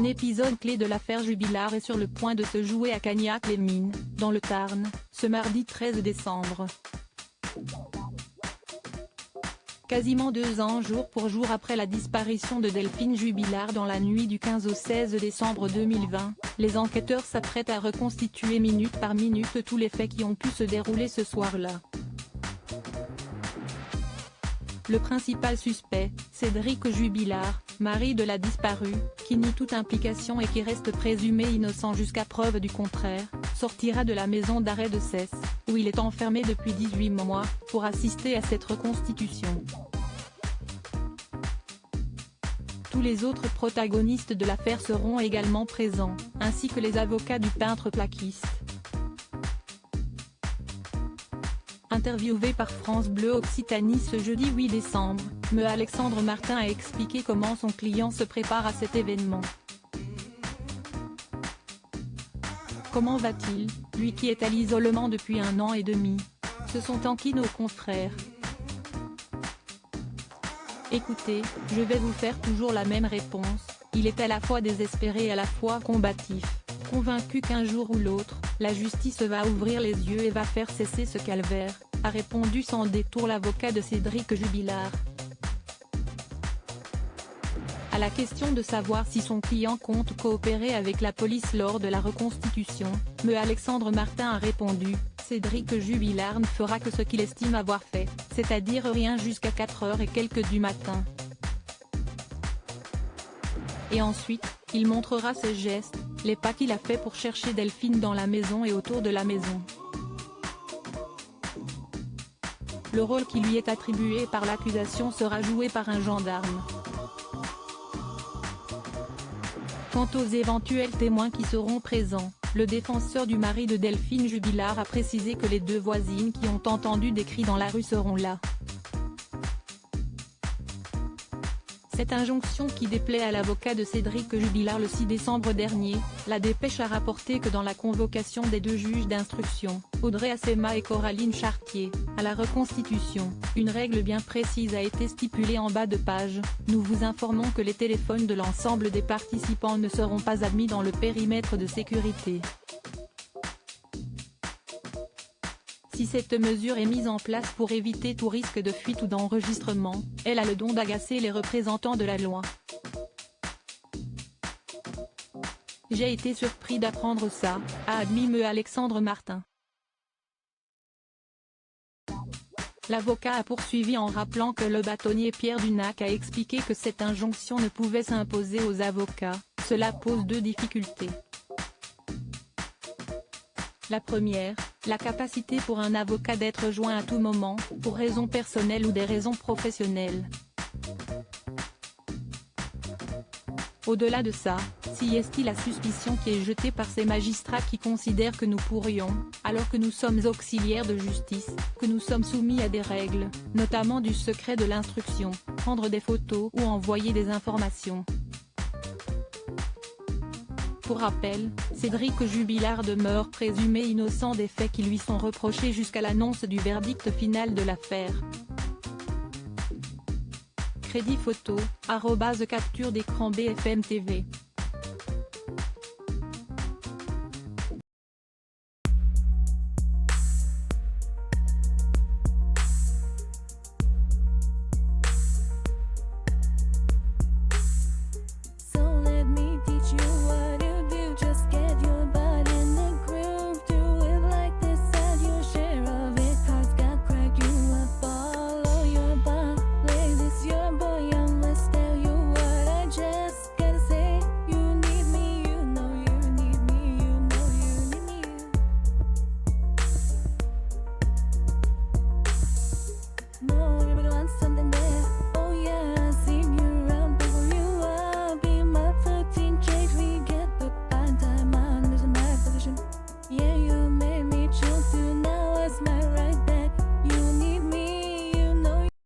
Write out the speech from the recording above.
Un épisode clé de l'affaire Jubilard est sur le point de se jouer à Cagnac-les-Mines, dans le Tarn, ce mardi 13 décembre. Quasiment 2 ans jour pour jour après la disparition de Delphine Jubilard dans la nuit du 15 au 16 décembre 2020, les enquêteurs s'apprêtent à reconstituer minute par minute tous les faits qui ont pu se dérouler ce soir-là. Le principal suspect, Cédric Jubilard, mari de la disparue, qui nie toute implication et qui reste présumé innocent jusqu'à preuve du contraire, sortira de la maison d'arrêt de Cesse, où il est enfermé depuis 18 mois, pour assister à cette reconstitution. Tous les autres protagonistes de l'affaire seront également présents, ainsi que les avocats du peintre plaquiste. Interviewé par France Bleu Occitanie ce jeudi 8 décembre, Me Alexandre Martin a expliqué comment son client se prépare à cet événement. Comment va-t-il, lui qui est à l'isolement depuis 1 an et demi? Se sont enquis nos confrères. Écoutez, je vais vous faire toujours la même réponse, il est à la fois désespéré et à la fois combatif, convaincu qu'un jour ou l'autre, la justice va ouvrir les yeux et va faire cesser ce calvaire, a répondu sans détour l'avocat de Cédric Jubilard. À la question de savoir si son client compte coopérer avec la police lors de la reconstitution, Me Alexandre Martin a répondu, Cédric Jubilard ne fera que ce qu'il estime avoir fait, c'est-à-dire rien jusqu'à 4h et quelques du matin. Et ensuite, il montrera ses gestes, les pas qu'il a fait pour chercher Delphine dans la maison et autour de la maison. Le rôle qui lui est attribué par l'accusation sera joué par un gendarme. Quant aux éventuels témoins qui seront présents, le défenseur du mari de Delphine Jubilard a précisé que les 2 voisines qui ont entendu des cris dans la rue seront là. Cette injonction qui déplaît à l'avocat de Cédric Jubilard le 6 décembre dernier, la dépêche a rapporté que dans la convocation des 2 juges d'instruction, Audrey Assema et Coraline Chartier, à la reconstitution, une règle bien précise a été stipulée en bas de page, nous vous informons que les téléphones de l'ensemble des participants ne seront pas admis dans le périmètre de sécurité. Si cette mesure est mise en place pour éviter tout risque de fuite ou d'enregistrement, elle a le don d'agacer les représentants de la loi. J'ai été surpris d'apprendre ça, a admis Me Alexandre Martin. L'avocat a poursuivi en rappelant que le bâtonnier Pierre Dunac a expliqué que cette injonction ne pouvait s'imposer aux avocats, cela pose 2 difficultés. La première, la capacité pour un avocat d'être joint à tout moment, pour raisons personnelles ou des raisons professionnelles. Au-delà de ça, si est-il la suspicion qui est jetée par ces magistrats qui considèrent que nous pourrions, alors que nous sommes auxiliaires de justice, que nous sommes soumis à des règles, notamment du secret de l'instruction, prendre des photos ou envoyer des informations. Pour rappel, Cédric Jubilard demeure présumé innocent des faits qui lui sont reprochés jusqu'à l'annonce du verdict final de l'affaire. Crédit photo, @capture d'écran BFM TV.